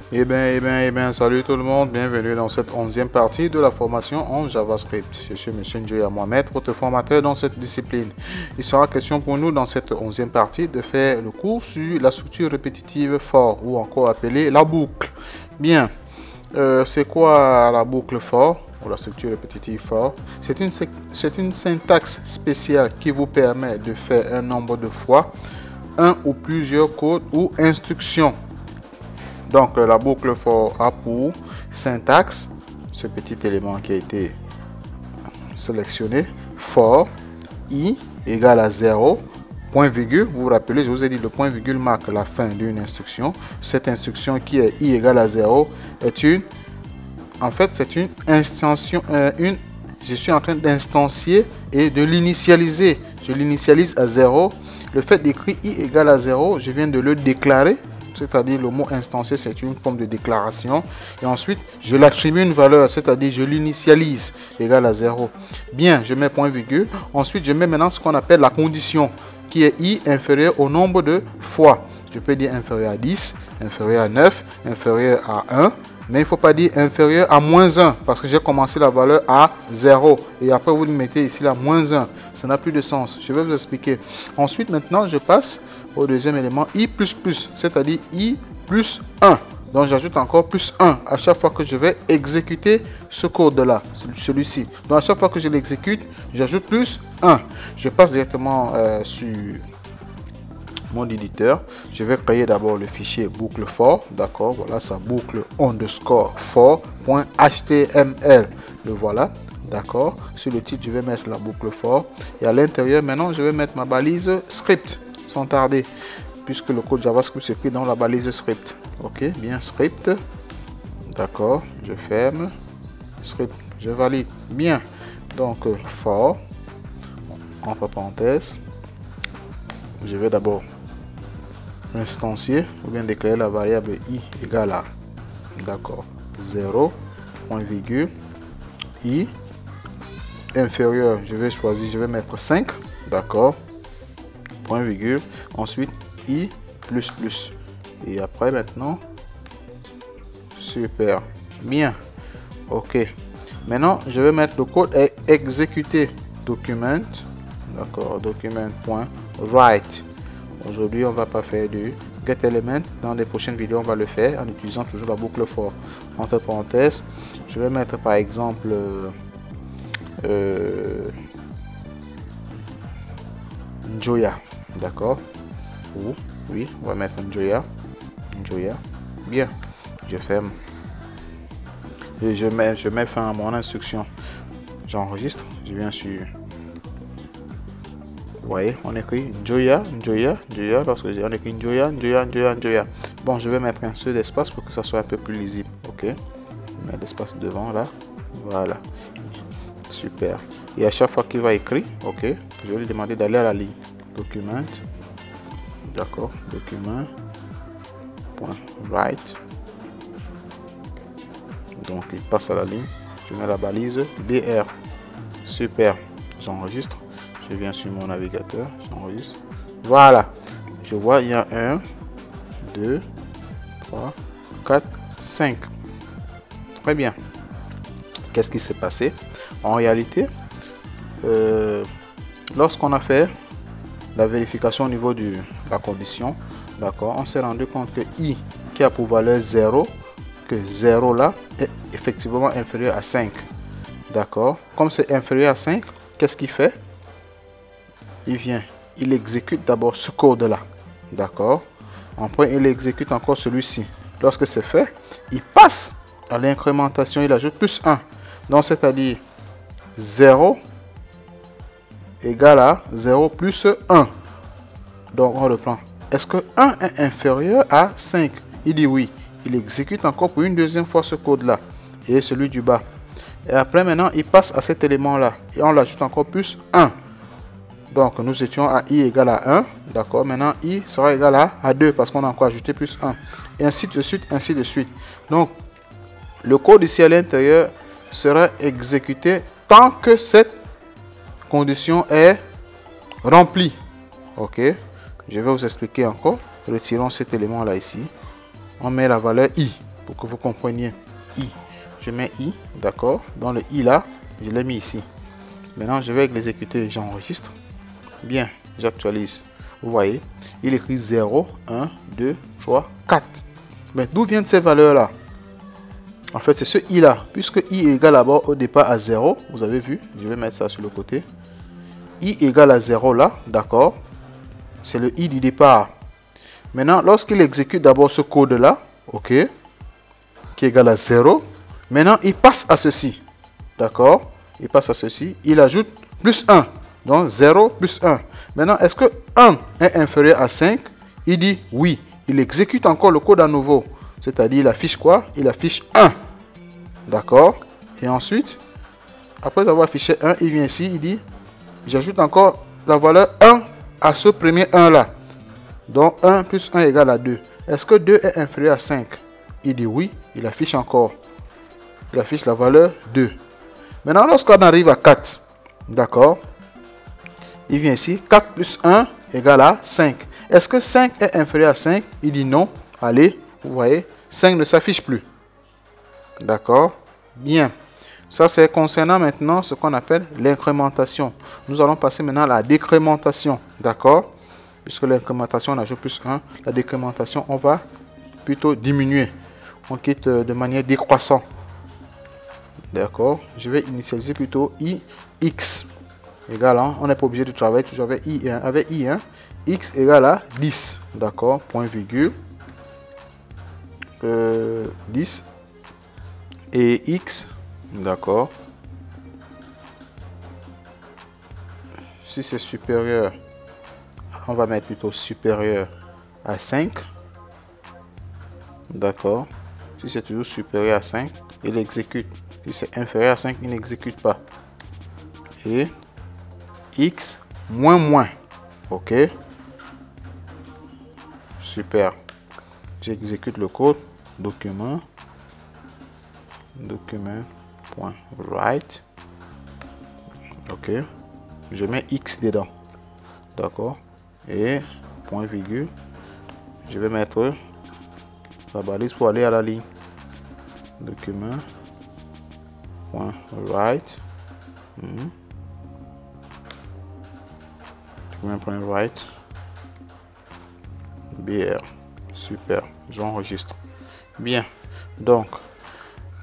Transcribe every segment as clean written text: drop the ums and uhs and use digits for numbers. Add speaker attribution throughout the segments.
Speaker 1: Salut tout le monde, bienvenue dans cette 11e partie de la formation en JavaScript. Je suis M. Njoya Mohamed, votre formateur dans cette discipline. Il sera question pour nous dans cette 11e partie de faire le cours sur la structure répétitive for, ou encore appelée la boucle. Bien, c'est quoi la boucle for, ou la structure répétitive for? C'est une syntaxe spéciale qui vous permet de faire un nombre de fois un ou plusieurs codes ou instructions. Donc la boucle for a pour syntaxe ce petit élément qui a été sélectionné, for i égale à 0, point virgule. Vous vous rappelez, je vous ai dit le point virgule marque la fin d'une instruction. Cette instruction qui est i égale à 0 est une instantation, je suis en train d'instancier et de l'initialiser. Je l'initialise à 0. Le fait d'écrire i égale à 0, je viens de le déclarer. C'est-à-dire le mot instancier, c'est une forme de déclaration. Et ensuite, je l'attribue une valeur, c'est-à-dire je l'initialise égale à 0. Bien, je mets point virgule. Ensuite, je mets maintenant ce qu'on appelle la condition, qui est i inférieur au nombre de fois. Je peux dire inférieur à 10, inférieur à 9, inférieur à 1. Mais il ne faut pas dire inférieur à moins 1, parce que j'ai commencé la valeur à 0. Et après, vous mettez ici la moins 1. Ça n'a plus de sens. Je vais vous expliquer. Ensuite, maintenant, je passe au deuxième élément, i++, c'est-à-dire i plus 1. Donc, j'ajoute encore plus 1 à chaque fois que je vais exécuter ce code-là, celui-ci. Donc, à chaque fois que je l'exécute, j'ajoute plus 1. Je passe directement sur mon éditeur. Je vais créer d'abord le fichier boucle for. D'accord, voilà sa boucle underscore for.html. Le voilà. D'accord. Sur le titre, je vais mettre la boucle for. Et à l'intérieur, maintenant, je vais mettre ma balise script. Sans tarder, puisque le code JavaScript s'écrit dans la balise script. Ok, bien script. D'accord, je ferme. Script, je valide. Bien. Donc, for, entre parenthèses, je vais d'abord instancier ou bien déclarer la variable i égale à, d'accord, 0, point virgule, i inférieur, je vais choisir, je vais mettre 5, d'accord, point virgule, ensuite i++, et après maintenant, super, bien, ok, maintenant je vais mettre le code et exécuter, document, d'accord, document.write. Aujourd'hui on va pas faire du get element, dans les prochaines vidéos on va le faire en utilisant toujours la boucle for. Entre parenthèses, je vais mettre par exemple Njoya, d'accord, ou oui, on va mettre Njoya, bien, je ferme et je mets fin à mon instruction, j'enregistre, je viens sur, vous voyez, on écrit Njoya, lorsque on écrit Njoya. Bon, je vais mettre un seul espace pour que ça soit un peu plus lisible, ok, je mets l'espace devant là, voilà, super. Et à chaque fois qu'il va écrire, ok, je vais lui demander d'aller à la ligne document, d'accord, document.write. Donc il passe à la ligne, je mets la balise BR, super, j'enregistre, je viens sur mon navigateur, j'enregistre, voilà, je vois il y a 1, 2, 3, 4, 5, très bien. Qu'est-ce qui s'est passé? En réalité, lorsqu'on a fait la vérification au niveau de la condition, d'accord, on s'est rendu compte que i qui a pour valeur 0, que 0 là est effectivement inférieur à 5, d'accord. Comme c'est inférieur à 5, qu'est-ce qu'il fait? Il exécute d'abord ce code là, d'accord, après il exécute encore celui-ci. Lorsque c'est fait, il passe à l'incrémentation, il ajoute plus 1, donc c'est-à-dire 0 égale à 0 plus 1. Donc on reprend. Est-ce que 1 est inférieur à 5? Il dit oui. Il exécute encore pour une deuxième fois ce code là et celui du bas. Et après maintenant il passe à cet élément là et on l'ajoute encore plus 1. Donc nous étions à i égale à 1. D'accord. Maintenant i sera égal à 2 parce qu'on a encore ajouté plus 1. Et ainsi de suite, ainsi de suite. Donc le code ici à l'intérieur sera exécuté tant que cette condition est remplie. Ok, je vais vous expliquer encore. Retirons cet élément là ici, on met la valeur i, pour que vous compreniez. I. Je mets I, d'accord. Dans le I là, je l'ai mis ici. Maintenant, je vais l'exécuter. J'enregistre. Bien, j'actualise. Vous voyez, il écrit 0, 1, 2, 3, 4. Mais d'où viennent ces valeurs-là? En fait, c'est ce I-là. Puisque I égale d'abord au départ à 0, vous avez vu, je vais mettre ça sur le côté. I égale à 0 là, d'accord. C'est le I du départ. Maintenant, lorsqu'il exécute d'abord ce code-là, ok, qui est égal à 0, maintenant, il passe à ceci, d'accord. Il passe à ceci, il ajoute plus 1. Donc 0 plus 1. Maintenant, est-ce que 1 est inférieur à 5? Il dit oui. Il exécute encore le code à nouveau. C'est-à-dire, il affiche quoi? Il affiche 1. D'accord? Et ensuite, après avoir affiché 1, il vient ici, il dit, j'ajoute encore la valeur 1 à ce premier 1 là. Donc 1 plus 1 égale à 2. Est-ce que 2 est inférieur à 5? Il dit oui. Il affiche encore. Il affiche la valeur 2. Maintenant, lorsqu'on arrive à 4, d'accord? Il vient ici, 4 plus 1 égale à 5. Est-ce que 5 est inférieur à 5? Il dit non. Allez, vous voyez, 5 ne s'affiche plus. D'accord? Bien. Ça, c'est concernant maintenant ce qu'on appelle l'incrémentation. Nous allons passer maintenant à la décrémentation. D'accord? Puisque l'incrémentation, on ajoute plus 1. La décrémentation, on va plutôt diminuer. On quitte de manière décroissante. D'accord? Je vais initialiser plutôt ix égale, hein, on n'est pas obligé de travailler toujours avec I1. Avec I1, x égale à 10. D'accord? Point virgule. 10. Et x, d'accord. Si c'est supérieur, on va mettre plutôt supérieur à 5. D'accord. Si c'est toujours supérieur à 5, il exécute. Si c'est inférieur à 5, il n'exécute pas. Et x moins moins. Ok. Super. J'exécute le code. Document. Document.write. Ok. Je mets x dedans. D'accord. Et point virgule. Je vais mettre la balise pour aller à la ligne. Document.write. Document.write. BR. Super. J'enregistre. Bien. Donc,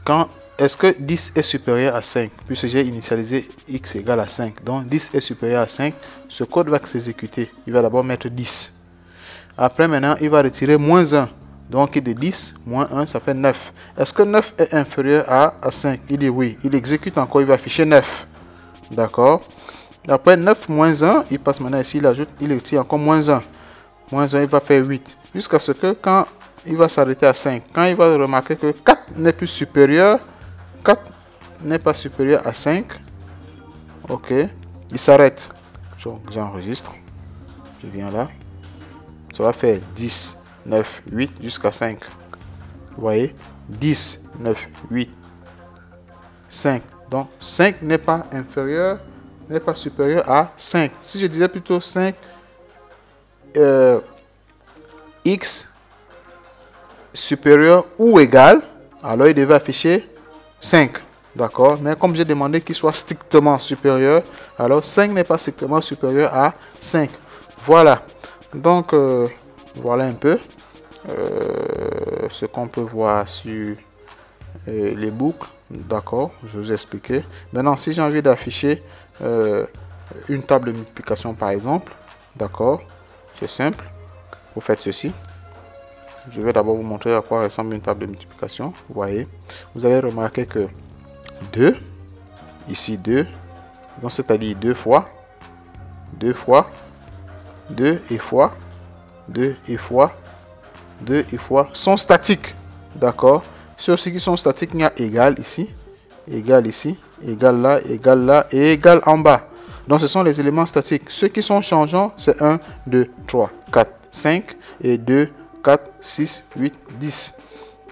Speaker 1: quand est-ce que 10 est supérieur à 5? Puisque j'ai initialisé x égale à 5. Donc 10 est supérieur à 5. Ce code va s'exécuter. Il va d'abord mettre 10. Après, maintenant, il va retirer moins 1. Donc, de 10, moins 1, ça fait 9. Est-ce que 9 est inférieur à 5? Il dit oui. Il exécute encore, il va afficher 9. D'accord. Après 9 moins 1, il passe maintenant ici, il ajoute, il retire encore moins 1. Moins 1, il va faire 8. Jusqu'à ce que quand il va s'arrêter à 5, quand il va remarquer que 4 n'est plus supérieur, 4 n'est pas supérieur à 5, ok, il s'arrête. J'enregistre. Je viens là. Ça va faire 10, 9, 8 jusqu'à 5. Vous voyez, 10, 9, 8, 5. Donc 5 n'est pas inférieur, n'est pas supérieur à 5. Si je disais plutôt 5, x supérieur ou égal, alors il devait afficher 5. D'accord? Mais comme j'ai demandé qu'il soit strictement supérieur, alors 5 n'est pas strictement supérieur à 5. Voilà. Donc, voilà un peu ce qu'on peut voir sur les boucles. D'accord? Je vous ai expliqué. Maintenant, si j'ai envie d'afficher une table de multiplication, par exemple, d'accord? C'est simple. Vous faites ceci. Je vais d'abord vous montrer à quoi ressemble une table de multiplication. Vous voyez, vous avez remarqué que 2, ici 2, donc c'est-à-dire 2 fois, 2 fois, 2 et fois, 2 et fois, 2 et fois sont statiques. D'accord? Sur ceux qui sont statiques, il y a égal ici, égal ici, égal là et égal en bas. Donc ce sont les éléments statiques. Ceux qui sont changeants, c'est 1, 2, 3, 4, 5 et 2, 4, 6, 8, 10.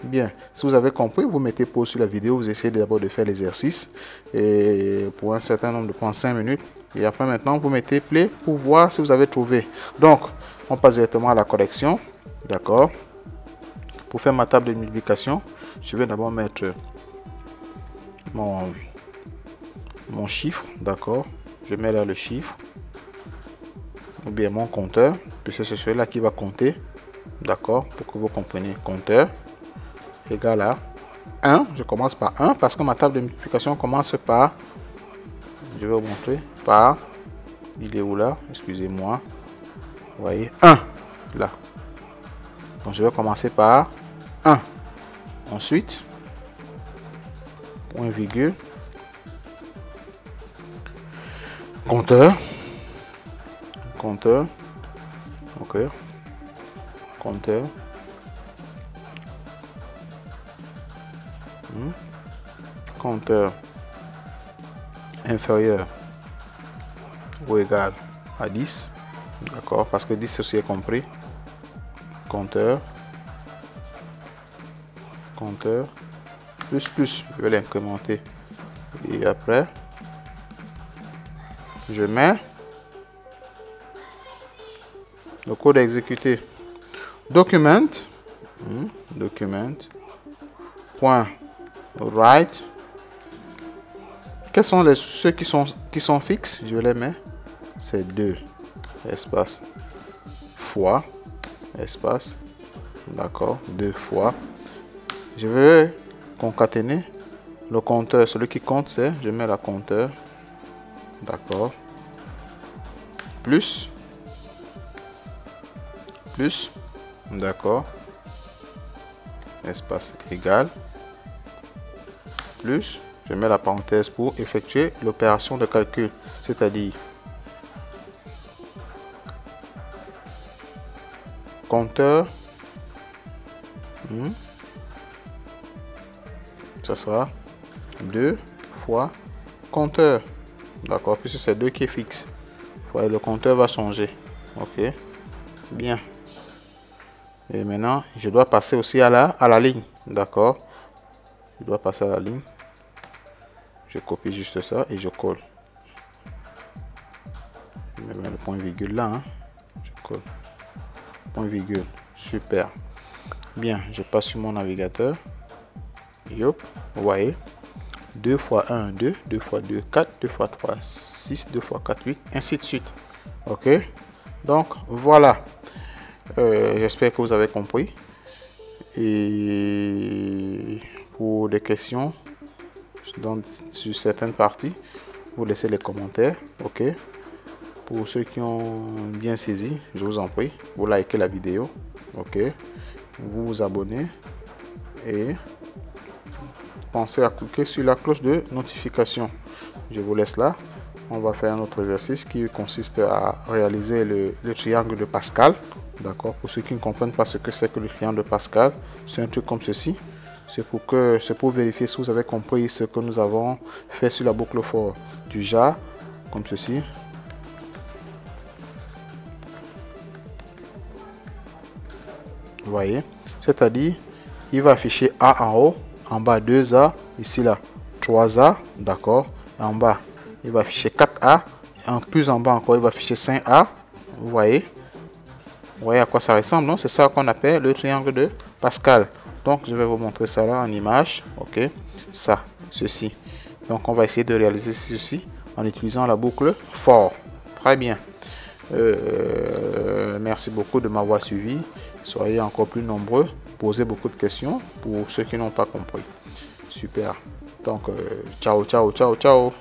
Speaker 1: Bien, si vous avez compris, vous mettez pause sur la vidéo, vous essayez d'abord de faire l'exercice et pour un certain nombre de points, 5 minutes. Et après maintenant, vous mettez play pour voir si vous avez trouvé. Donc, on passe directement à la correction. D'accord. Pour faire ma table de multiplication, je vais d'abord mettre mon chiffre, d'accord. Je mets là le chiffre, ou bien mon compteur, puisque c'est celui-là qui va compter, d'accord, pour que vous compreniez. Compteur égale à 1. Je commence par 1 parce que ma table de multiplication commence par, je vais vous montrer, par, il est où là, excusez-moi, vous voyez, 1, là. Donc je vais commencer par 1. Ensuite, point virgule, compteur, ok, compteur, compteur inférieur ou égal à 10, d'accord, parce que 10 ceci est compris. Compteur plus, je vais l'incrémenter et après je mets le code à exécuter. Document point write. Quels sont ceux qui sont fixes? Je les mets, c'est 2 espace fois espace, d'accord, 2 fois. Je vais concaténer le compteur, celui qui compte c'est, je mets la compteur, d'accord, plus, d'accord, espace égal, plus, je mets la parenthèse pour effectuer l'opération de calcul, c'est-à-dire compteur, ça sera 2 fois compteur, d'accord, puisque c'est 2 qui est fixe. Voilà, le compteur va changer, ok, bien. Et maintenant je dois passer aussi à la ligne, d'accord, je dois passer à la ligne. Je copie juste ça et je colle. Je mets le point virgule là, hein. Je colle point virgule, super. Bien, je passe sur mon navigateur. Yop, vous voyez, 2 fois 1, 2, 2 fois 2, 4, 2 fois 3, 6, 2 fois 4, 8, ainsi de suite. Ok, donc voilà. J'espère que vous avez compris. Et pour des questions sur certaines parties, vous laissez les commentaires. Ok, pour ceux qui ont bien saisi, je vous en prie, vous likez la vidéo. Ok, vous vous abonnez et pensez à cliquer sur la cloche de notification. Je vous laisse là. On va faire un autre exercice qui consiste à réaliser le triangle de Pascal. D'accord. Pour ceux qui ne comprennent pas ce que c'est que le triangle de Pascal, c'est un truc comme ceci. C'est pour vérifier si vous avez compris ce que nous avons fait sur la boucle for du jar, comme ceci. Vous voyez, c'est-à-dire il va afficher A en haut, en bas 2A, ici là 3A, d'accord, en bas il va afficher 4A, en plus en bas encore il va afficher 5A. Vous voyez à quoi ça ressemble, non? C'est ça qu'on appelle le triangle de Pascal. Donc je vais vous montrer ça là en image, ok, ça, ceci. Donc on va essayer de réaliser ceci en utilisant la boucle for. Très bien. Merci beaucoup de m'avoir suivi. Soyez encore plus nombreux, posez beaucoup de questions pour ceux qui n'ont pas compris. Super. Donc ciao.